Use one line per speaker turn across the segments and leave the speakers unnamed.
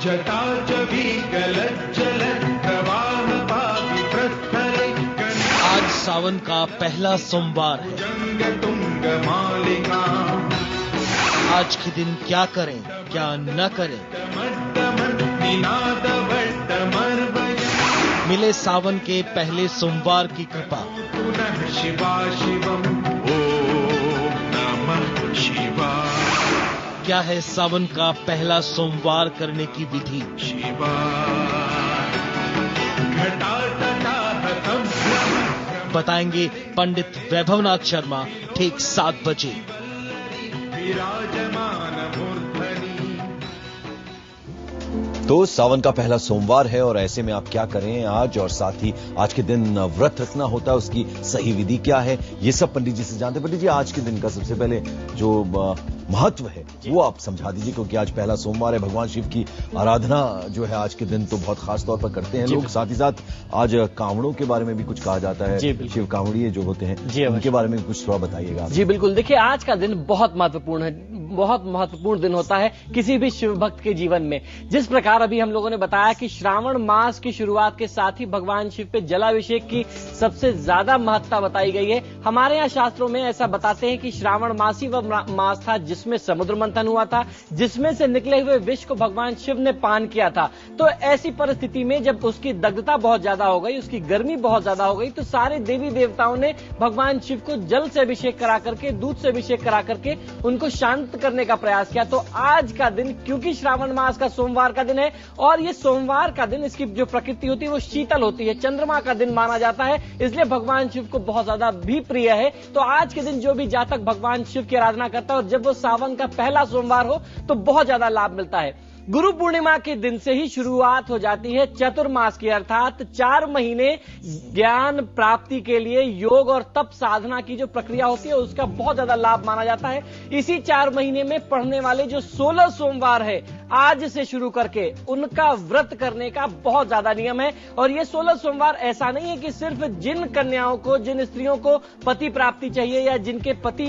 आज सावन का पहला सोमवार है। आज के दिन क्या करें क्या न करें, मिले सावन के पहले सोमवार की कृपा। क्या है सावन का पहला सोमवार करने की विधि? बताएंगे पंडित वैभवनाथ शर्मा ठीक 7 बजे।
तो सावन का पहला सोमवार है और ऐसे में आप क्या करें आज, और साथ ही आज के दिन व्रत रखना होता है, उसकी सही विधि क्या है, ये सब पंडित जी से जानते हैं। पंडित जी, आज के दिन का सबसे पहले जो महत्व है वो आप समझा दीजिए, क्योंकि आज पहला सोमवार है। भगवान शिव की आराधना जो है आज के दिन तो बहुत खास तौर पर करते हैं लोग। साथ ही साथ आज कांवड़ों के बारे में भी कुछ कहा जाता है, शिव कांवड़िए जो होते हैं उनके बारे में कुछ थोड़ा बताइएगा।
जी बिल्कुल, देखिए आज का दिन बहुत महत्वपूर्ण है, बहुत महत्वपूर्ण दिन होता है किसी भी शिव भक्त के जीवन में। जिस प्रकार अभी हम लोगों ने बताया कि श्रावण मास की शुरुआत के साथ ही भगवान शिव पे जलाभिषेक की सबसे ज्यादा महत्ता बताई गई है। हमारे यहाँ शास्त्रों में ऐसा बताते हैं कि श्रावण मास ही वह मास था जिसमें समुद्र मंथन हुआ था, जिसमें से निकले हुए विष को भगवान शिव ने पान किया था। तो ऐसी परिस्थिति में जब उसकी दग्धता बहुत ज्यादा हो गई, उसकी गर्मी बहुत ज्यादा हो गई, तो सारे देवी देवताओं ने भगवान शिव को जल से अभिषेक करा करके, दूध से अभिषेक करा करके उनको शांत करने का प्रयास किया। तो आज का दिन, क्योंकि श्रावण मास का सोमवार का दिन है और ये सोमवार का दिन, इसकी जो प्रकृति होती है वो शीतल होती है, चंद्रमा का दिन माना जाता है, इसलिए भगवान शिव को बहुत ज्यादा भी प्रिय है। तो आज के दिन जो भी जातक भगवान शिव की आराधना करता है और जब वो सावन का पहला सोमवार हो तो बहुत ज्यादा लाभ मिलता है। गुरु पूर्णिमा के दिन से ही शुरुआत हो जाती है चतुर्मास की, अर्थात 4 महीने ज्ञान प्राप्ति के लिए योग और तप साधना की जो प्रक्रिया होती है उसका बहुत ज्यादा लाभ माना जाता है। इसी 4 महीने में पढ़ने वाले जो 16 सोमवार है आज से शुरू करके उनका व्रत करने का बहुत ज्यादा नियम है। और ये 16 सोमवार ऐसा नहीं है कि सिर्फ जिन कन्याओं को, जिन स्त्रियों को पति प्राप्ति चाहिए या जिनके पति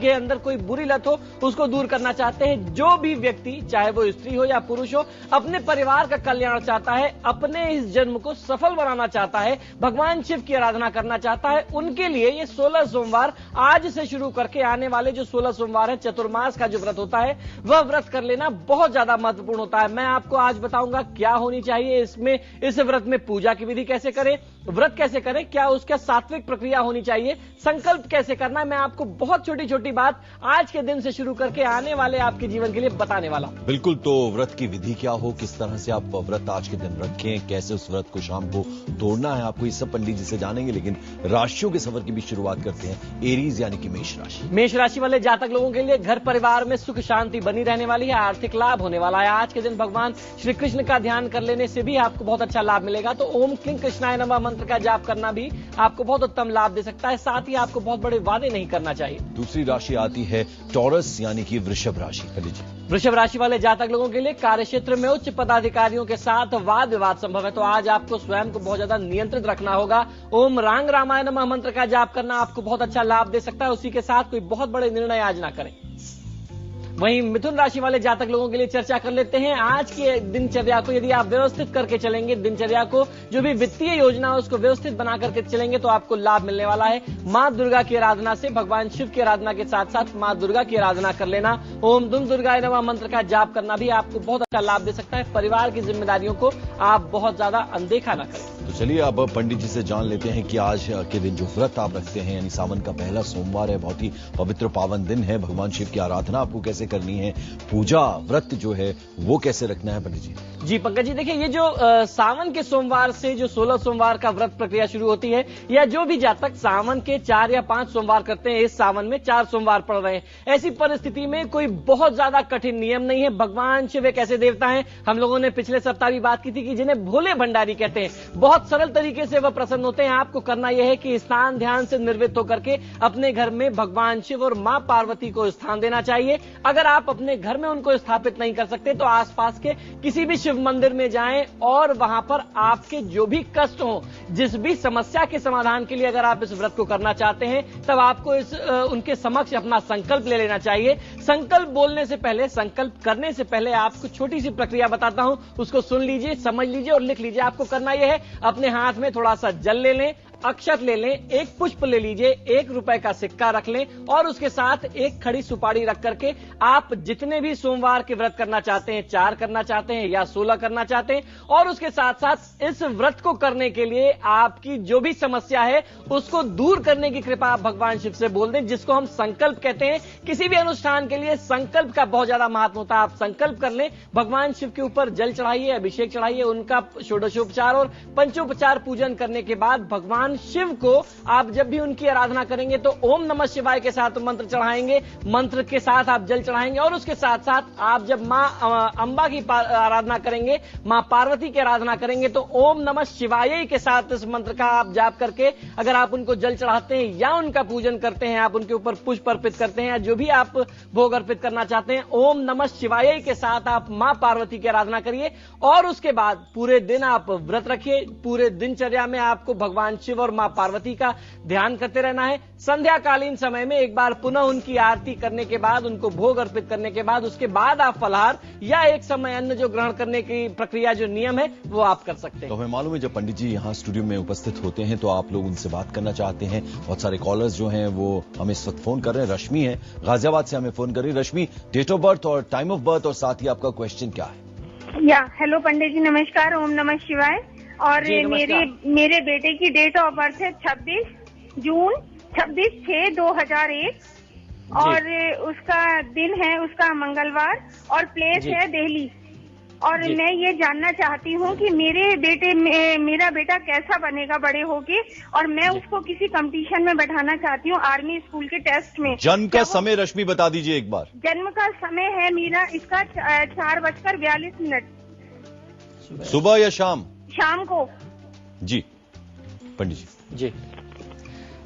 के अंदर कोई बुरी लत हो उसको दूर करना चाहते हैं, जो भी व्यक्ति, चाहे वो स्त्री हो या पुरुष हो, अपने परिवार का कल्याण चाहता है, अपने इस जन्म को सफल बनाना चाहता है, भगवान शिव की आराधना करना चाहता है, उनके लिए ये 16 सोमवार आज से शुरू करके आने वाले जो 16 सोमवार है, चतुर्मास का जो व्रत होता है, वह व्रत कर लेना बहुत ज्यादा महत्वपूर्ण होता है। मैं आपको आज बताऊंगा क्या होनी चाहिए इसमें, इस व्रत में पूजा की विधि कैसे करें, व्रत कैसे करें, क्या उसका सात्विक प्रक्रिया होनी चाहिए, संकल्प कैसे करना है, मैं आपको बहुत छोटी छोटी बात आज के दिन से शुरू करके आने वाले आपके जीवन के लिए बताने वाला।
बिल्कुल, तो व्रत की विधि क्या हो, किस तरह से आप व्रत आज के दिन रखें, कैसे उस व्रत को शाम को तोड़ना है, आपको ये सब पंडित जी से जानेंगे। लेकिन राशियों के सफर की भी शुरुआत करते हैं। एरीज यानी कि मेष राशि।
मेष राशि वाले जातक लोगों के लिए घर परिवार में सुख शांति बनी रहने वाली है, आर्थिक लाभ होने वाला है। आज के दिन भगवान श्री कृष्ण का ध्यान कर लेने से भी आपको बहुत अच्छा लाभ मिलेगा। तो ओम क्लीं कृष्णाय नमः मंत्र का जाप करना भी आपको बहुत उत्तम लाभ दे सकता है। साथ ही आपको बहुत बड़े वादे नहीं करना चाहिए।
दूसरी राशि आती है टॉरस यानी कि वृषभ राशि।
वृषभ राशि वाले जातक लोगों के लिए कार्य क्षेत्र में उच्च पदाधिकारियों के साथ वाद विवाद संभव है। तो आज आपको स्वयं को बहुत ज्यादा नियंत्रित रखना होगा। ओम रांग रामाय नमः मंत्र का जाप करना आपको बहुत अच्छा लाभ दे सकता है। उसी के साथ कोई बहुत बड़े निर्णय आज ना करें। वहीं मिथुन राशि वाले जातक लोगों के लिए चर्चा कर लेते हैं। आज की दिनचर्या को यदि आप व्यवस्थित करके चलेंगे, दिनचर्या को जो भी वित्तीय योजना है उसको व्यवस्थित बना करके चलेंगे तो आपको लाभ मिलने वाला है। मां दुर्गा की आराधना से, भगवान शिव की आराधना के साथ साथ मां दुर्गा की आराधना कर लेना, ओम दुम दुर्गाय नमः मंत्र का जाप करना भी आपको बहुत अच्छा लाभ दे सकता है। परिवार की जिम्मेदारियों को आप बहुत ज्यादा अनदेखा न करें।
तो चलिए अब पंडित जी से जान लेते हैं कि आज के दिन जो व्रत आप रखते हैं, यानी सावन का पहला सोमवार है, बहुत ही पवित्र पावन दिन है, भगवान शिव की आराधना आपको कैसे करनी है, पूजा व्रत जो है वो कैसे रखना है पंडित जी?
जी पंकज जी, देखिए ये जो सावन के सोमवार से जो 16 सोमवार का व्रत प्रक्रिया शुरू होती है, या जो भी जातक सावन के 4 या 5 सोमवार करते हैं, इस सावन में 4 सोमवार पड़ रहे हैं, ऐसी परिस्थिति में कोई बहुत ज्यादा कठिन नियम नहीं है। भगवान शिव एक ऐसे देवता हैं, हम लोगों ने पिछले सप्ताह भी बात की थी कि जिन्हें भोले भंडारी कहते हैं। बहुत सरल तरीके से वह प्रसन्न होते हैं। आपको करना यह है कि स्नान ध्यान से निर्वृत्त होकर के अपने घर में भगवान शिव और मां पार्वती को स्थान देना चाहिए। अगर आप अपने घर में उनको स्थापित नहीं कर सकते तो आसपास के किसी भी शिव शिव मंदिर में जाएं और वहां पर आपके जो भी कष्ट हो, जिस भी समस्या के समाधान के लिए अगर आप इस व्रत को करना चाहते हैं, तब आपको उनके समक्ष अपना संकल्प ले लेना चाहिए। संकल्प बोलने से पहले, संकल्प करने से पहले आपको छोटी सी प्रक्रिया बताता हूं, उसको सुन लीजिए, समझ लीजिए और लिख लीजिए। आपको करना यह है, अपने हाथ में थोड़ा सा जल ले लें, अक्षत ले लें, एक पुष्प ले लीजिए, 1 रुपए का सिक्का रख लें और उसके साथ एक खड़ी सुपारी रख करके आप जितने भी सोमवार के व्रत करना चाहते हैं, 4 करना चाहते हैं या 16 करना चाहते हैं, और उसके साथ साथ इस व्रत को करने के लिए आपकी जो भी समस्या है उसको दूर करने की कृपा आप भगवान शिव से बोल दें, जिसको हम संकल्प कहते हैं। किसी भी अनुष्ठान के लिए संकल्प का बहुत ज्यादा महत्व होता है। आप संकल्प कर लें, भगवान शिव के ऊपर जल चढ़ाइए, अभिषेक चढ़ाइए, उनका षोडशोपचार और पंचोपचार पूजन करने के बाद भगवान शिव को आप जब भी उनकी आराधना करेंगे तो ओम नमः शिवाय के साथ मंत्र चढ़ाएंगे, मंत्र के साथ आप जल चढ़ाएंगे और उसके साथ साथ आप जब मां अंबा की आराधना करेंगे, मां पार्वती की आराधना करेंगे तो ओम नमः शिवाय के साथ इस मंत्र का आप जाप करके अगर आप उनको जल चढ़ाते हैं या उनका पूजन करते हैं, आप उनके ऊपर पुष्प अर्पित करते हैं या जो भी आप भोग अर्पित करना चाहते हैं, ओम नमः शिवाय के साथ आप मां पार्वती की आराधना करिए और उसके बाद पूरे दिन आप व्रत रखिए। पूरे दिनचर्या में आपको भगवान शिव और मां पार्वती का ध्यान करते रहना है। संध्याकालीन समय में एक बार पुनः उनकी आरती करने के बाद, उनको भोग अर्पित करने के बाद, उसके बाद आप फलाहार या एक समय अन्न जो ग्रहण करने की प्रक्रिया, जो नियम है, वो आप कर सकते हैं।
तो हमें मालूम है जब पंडित जी यहाँ स्टूडियो में उपस्थित होते हैं तो आप लोग उनसे बात करना चाहते हैं। बहुत सारे कॉलर्स जो हैं वो हमें इस वक्त फोन कर रहे हैं। रश्मि है गाजियाबाद से हमें फोन कर रही है। रश्मि, डेट ऑफ बर्थ और टाइम ऑफ बर्थ और साथ ही आपका क्वेश्चन क्या है?
हेलो पंडित जी, नमस्कार, ओम नमः शिवाय। और मेरे बेटे की डेट ऑफ बर्थ है 26/6/2001 और उसका दिन है उसका मंगलवार और प्लेस है दिल्ली। और मैं ये जानना चाहती हूँ कि मेरा बेटा कैसा बनेगा बड़े होके, और मैं उसको किसी कंपटीशन में बैठाना चाहती हूँ, आर्मी स्कूल के टेस्ट में।
जन्म का समय रश्मि बता दीजिए एक बार।
जन्म का समय है मेरा इसका 4:42।
सुबह या शाम?
शाम को।
जी पंडित जी।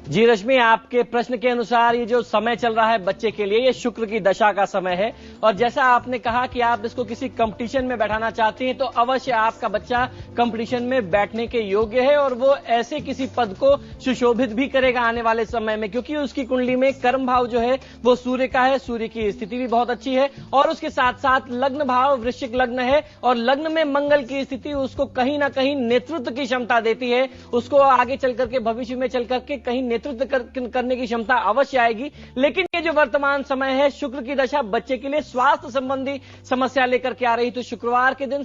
जी रश्मि, आपके प्रश्न के अनुसार ये जो समय चल रहा है बच्चे के लिए, ये शुक्र की दशा का समय है और जैसा आपने कहा कि आप इसको किसी कंपटीशन में बैठाना चाहते हैं तो अवश्य आपका बच्चा कंपटीशन में बैठने के योग्य है और वो ऐसे किसी पद को सुशोभित भी करेगा आने वाले समय में, क्योंकि उसकी कुंडली में कर्म भाव जो है वो सूर्य का है, सूर्य की स्थिति भी बहुत अच्छी है और उसके साथ साथ लग्न भाव वृश्चिक लग्न है और लग्न में मंगल की स्थिति उसको कहीं ना कहीं नेतृत्व की क्षमता देती है। उसको आगे चल करके, भविष्य में चल करके कहीं नेतृत्व करने की क्षमता अवश्य आएगी। लेकिन ये जो वर्तमान समय है, शुक्र की दशा बच्चे के लिए स्वास्थ्य संबंधी समस्या लेकर के आ रही, तो शुक्रवार के दिन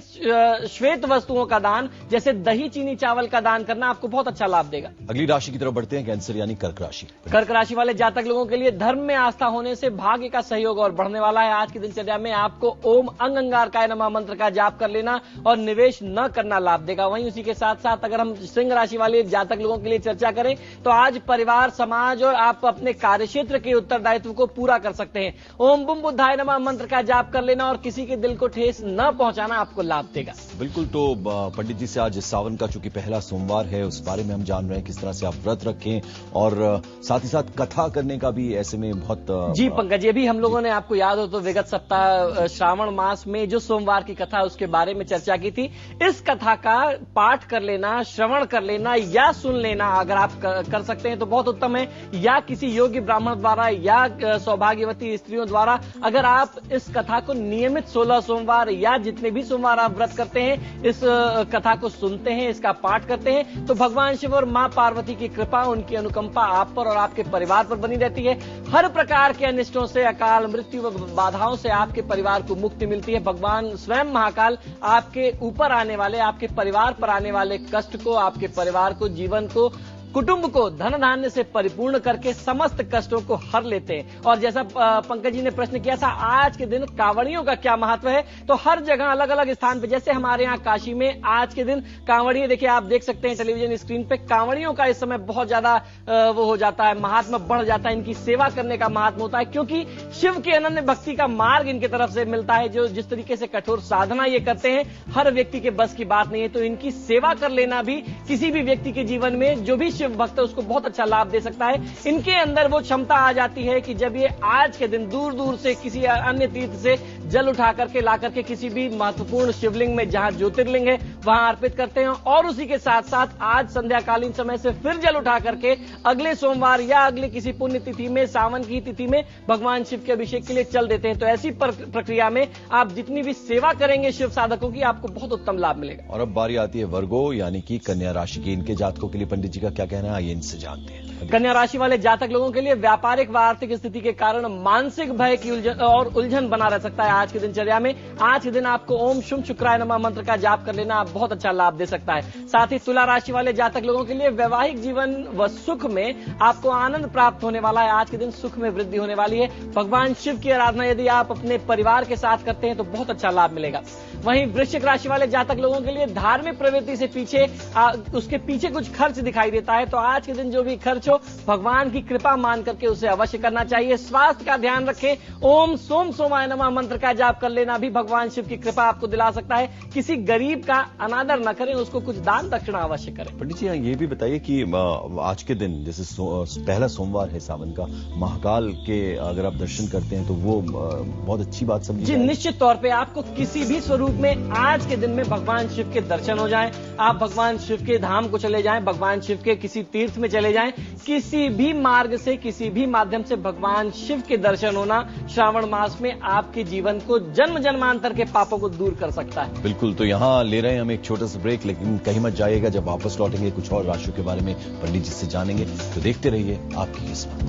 श्वेत वस्तुओं का दान, जैसे दही, चीनी, चावल का दान करना आपको बहुत अच्छा लाभ देगा।
अगली राशि की तरफ बढ़ते हैं, कैंसर यानी कर्क राशि।
कर्क राशि वाले जातक लोगों के लिए धर्म में आस्था होने से भाग्य का सहयोग और बढ़ने वाला है। आज की दिनचर्या में आपको ओम अंगारकाय नमः मंत्र का जाप कर लेना और निवेश न करना लाभ देगा। वहीं उसी के साथ साथ अगर हम सिंह राशि वाले जातक लोगों के लिए चर्चा करें तो आज परिवार, समाज और आप अपने कार्यक्षेत्र के उत्तरदायित्व को पूरा कर सकते हैं। ओम बुम बुद्धाय नमः मंत्र का जाप कर लेना और किसी के दिल को ठेस न पहुंचाना आपको लाभ देगा।
बिल्कुल। तो पंडित जी से आज सावन का चूंकि पहला सोमवार है, उस बारे में हम जान रहे हैं किस तरह से आप व्रत रखें और साथ ही साथ कथा करने का भी ऐसे में बहुत
जी पंकज, ये भी हम लोगों ने, आपको याद हो तो विगत सप्ताह श्रावण मास में जो सोमवार की कथा उसके बारे में चर्चा की थी। इस कथा का पाठ कर लेना, श्रवण कर लेना या सुन लेना अगर आप कर सकते हैं तो बहुत उत्तम है, या किसी योग्य ब्राह्मण द्वारा या सौभाग्यवती स्त्रियों द्वारा अगर आप इस कथा को नियमित 16 सोमवार या जितने भी सोमवार आप व्रत करते हैं इस कथा को सुनते हैं, इसका पाठ करते हैं, तो भगवान शिव और मां पार्वती की कृपा, उनकी अनुकंपा आप पर और आपके परिवार पर बनी रहती है। हर प्रकार के अनिष्टों से, अकाल मृत्यु व बाधाओं से आपके परिवार को मुक्ति मिलती है। भगवान स्वयं महाकाल आपके ऊपर आने वाले, आपके परिवार पर आने वाले कष्ट को, आपके परिवार को, जीवन को, कुटुंब को धन धान्य से परिपूर्ण करके समस्त कष्टों को हर लेते हैं। और जैसा पंकज जी ने प्रश्न किया था, आज के दिन कांवड़ियों का क्या महत्व है, तो हर जगह अलग अलग स्थान पे, जैसे हमारे यहाँ काशी में आज के दिन कांवड़िए, देखिए आप देख सकते हैं टेलीविजन स्क्रीन पे, कांवड़ियों का इस समय बहुत ज्यादा वो हो जाता है, महात्मा बढ़ जाता है, इनकी सेवा करने का महात्मा होता है, क्योंकि शिव की अनन्य भक्ति का मार्ग इनकी तरफ से मिलता है। जो जिस तरीके से कठोर साधना ये करते हैं, हर व्यक्ति के बस की बात नहीं है, तो इनकी सेवा कर लेना भी किसी भी व्यक्ति के जीवन में, जो भी शिव भक्त है उसको बहुत अच्छा लाभ दे सकता है। इनके अंदर वो क्षमता आ जाती है कि जब ये आज के दिन दूर दूर से किसी अन्य तीर्थ से जल उठा करके ला करके किसी भी महत्वपूर्ण शिवलिंग में जहां ज्योतिर्लिंग है वहां अर्पित करते हैं, और उसी के साथ साथ आज संध्याकालीन समय से फिर जल उठा करके अगले सोमवार या अगले किसी पुण्य तिथि में, सावन की तिथि में भगवान शिव के अभिषेक के लिए चल देते हैं। तो ऐसी प्रक्रिया में आप जितनी भी सेवा करेंगे शिव साधकों की, आपको बहुत उत्तम लाभ मिलेगा।
और अब बारी आती है वर्गो यानी कि कन्या राशि की। इनके जातकों के लिए पंडित जी का क्या कहना है, आइए इनसे जानते हैं।
कन्या राशि वाले जातक लोगों के लिए व्यापारिक व आर्थिक स्थिति के कारण मानसिक भय की उलझन बना रह सकता है आज की दिनचर्या में। आज के दिन आपको ओम शुम शुक्राय नमः मंत्र का जाप कर लेना बहुत अच्छा लाभ दे सकता है। साथ ही तुला राशि वाले जातक लोगों के लिए वैवाहिक जीवन व सुख में आपको आनंद प्राप्त होने वाला है। आज के दिन सुख में वृद्धि होने वाली है। भगवान शिव की आराधना यदि आप अपने परिवार के साथ करते हैं तो बहुत अच्छा लाभ मिलेगा। वहीं वृश्चिक राशि वाले जातक लोगों के लिए धार्मिक प्रवृत्ति से उसके पीछे कुछ खर्च दिखाई देता है, तो आज के दिन जो भी खर्च हो भगवान की कृपा मान करके उसे अवश्य करना चाहिए। स्वास्थ्य का ध्यान रखें। ओम सोम सोमाय नमः मंत्र का जाप कर लेना भी भगवान शिव की कृपा आपको दिला सकता है। किसी गरीब का अनादर न करें, उसको कुछ दान दक्षिणा अवश्य करें।
पंडित जी ये भी बताइए कि आज के दिन जैसे पहला सोमवार है सावन का, महाकाल के अगर आप दर्शन करते हैं तो वो बहुत अच्छी बात समझी
जी। निश्चित तौर पे आपको किसी भी स्वरूप में आज के दिन में भगवान शिव के दर्शन हो जाएं, आप भगवान शिव के धाम को चले जाएं, भगवान शिव के किसी तीर्थ में चले जाएं, किसी भी मार्ग से किसी भी माध्यम से भगवान शिव के दर्शन होना श्रावण मास में आपके जीवन को जन्म जन्मांतर के पापों को दूर कर सकता है।
बिल्कुल। तो यहाँ ले रहे हैं हम एक छोटा सा ब्रेक, लेकिन कहीं मत जाइएगा। जब वापस लौटेंगे कुछ और राशियों के बारे में पंडित जी से जानेंगे, तो देखते रहिए आपकी किस्मत।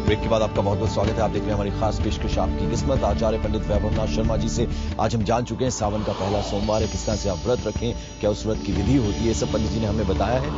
ब्रेक के बाद आपका बहुत बहुत स्वागत है। आप देख रहे हैं हमारी खास पेशकश आपकी किस्मत आचार्य पंडित वैभवनाथ शर्मा जी से। आज हम जान चुके हैं सावन का पहला सोमवार है, किस तरह से आप व्रत रखें, क्या उस व्रत की विधि होती है, सब पंडित जी ने हमें बताया है।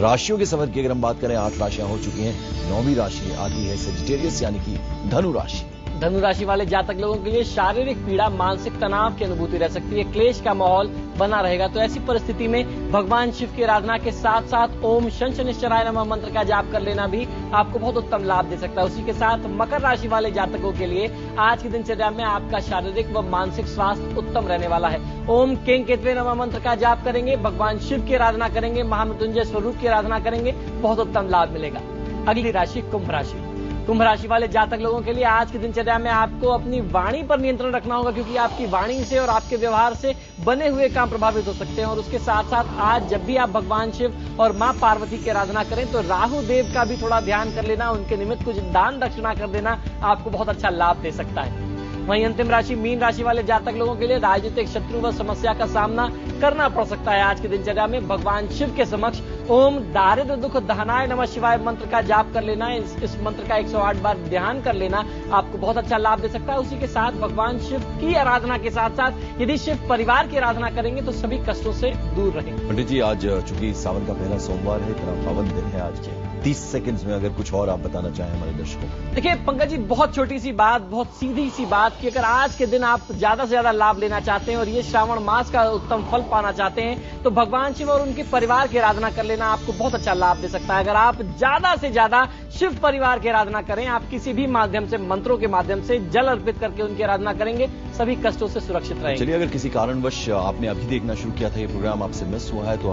राशियों के सफर की अगर हम बात करें, 8 राशियां हो चुकी हैं। 9वीं राशि आती है सेजिटेरियस यानी कि धनु राशि।
धनु राशि वाले जातक लोगों के लिए शारीरिक पीड़ा, मानसिक तनाव की अनुभूति रह सकती है, क्लेश का माहौल बना रहेगा। तो ऐसी परिस्थिति में भगवान शिव की आराधना के साथ साथ ओम शनिश्चराय नमः मंत्र का जाप कर लेना भी आपको बहुत उत्तम लाभ दे सकता है। उसी के साथ मकर राशि वाले जातकों के लिए आज की दिनचर्या में आपका शारीरिक व मानसिक स्वास्थ्य उत्तम रहने वाला है। ओम कें केतवे नमः मंत्र का जाप करेंगे, भगवान शिव की आराधना करेंगे, महामृत्युंजय स्वरूप की आराधना करेंगे, बहुत उत्तम लाभ मिलेगा। अगली राशि कुंभ राशि। कुंभ राशि वाले जातक लोगों के लिए आज की दिनचर्या में आपको अपनी वाणी पर नियंत्रण रखना होगा, क्योंकि आपकी वाणी से और आपके व्यवहार से बने हुए काम प्रभावित हो सकते हैं। और उसके साथ साथ आज जब भी आप भगवान शिव और मां पार्वती की आराधना करें तो राहु देव का भी थोड़ा ध्यान कर लेना, उनके निमित्त कुछ दान दक्षिणा कर देना आपको बहुत अच्छा लाभ दे सकता है। वहीं अंतिम राशि मीन राशि वाले जातक लोगों के लिए राजनीतिक शत्रु व समस्या का सामना करना पड़ सकता है। आज की दिनचर्या में भगवान शिव के समक्ष ओम दारिद्र दुख दहनाय नमः शिवाय मंत्र का जाप कर लेना, इस मंत्र का 108 बार ध्यान कर लेना आपको बहुत अच्छा लाभ दे सकता है। उसी के साथ भगवान शिव की आराधना के साथ साथ यदि शिव परिवार की आराधना करेंगे तो सभी कष्टों से दूर रहेंगे।
पंडित जी आज चूंकि सावन का पहला सोमवार है, इतना पावन दिन है आज के, 30 सेकंड्स में अगर कुछ और आप बताना चाहें हमारे दर्शकों को।
देखिए पंकज जी, बहुत छोटी सी बात, बहुत सीधी सी बात कि अगर आज के दिन आप ज्यादा से ज्यादा लाभ लेना चाहते हैं और ये श्रावण मास का उत्तम फल पाना चाहते हैं तो भगवान शिव और उनके परिवार की आराधना कर लेना आपको बहुत अच्छा लाभ दे सकता है। अगर आप ज्यादा से ज्यादा शिव परिवार की आराधना करें, आप किसी भी माध्यम से, मंत्रों के माध्यम से जल अर्पित करके उनकी आराधना करेंगे, सभी कष्टों से सुरक्षित रहेंगे।
चलिए, अगर किसी कारणवश आपने अभी देखना शुरू किया था, ये प्रोग्राम आपसे मिस हुआ है, तो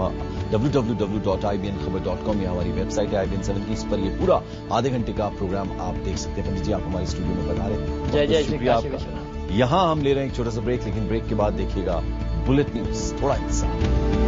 www.ibnkhabar.com ये हमारी वेबसाइट है IBN7 की, इस पर ये पूरा आधे घंटे का प्रोग्राम आप देख सकते हैं। पंडित जी आप हमारे स्टूडियो में बता रहे,
जय जय
शुक्रिया आपका। यहाँ हम ले रहे हैं एक छोटा सा ब्रेक, लेकिन ब्रेक के बाद देखिएगा बुलेट न्यूज, थोड़ा इंतजार।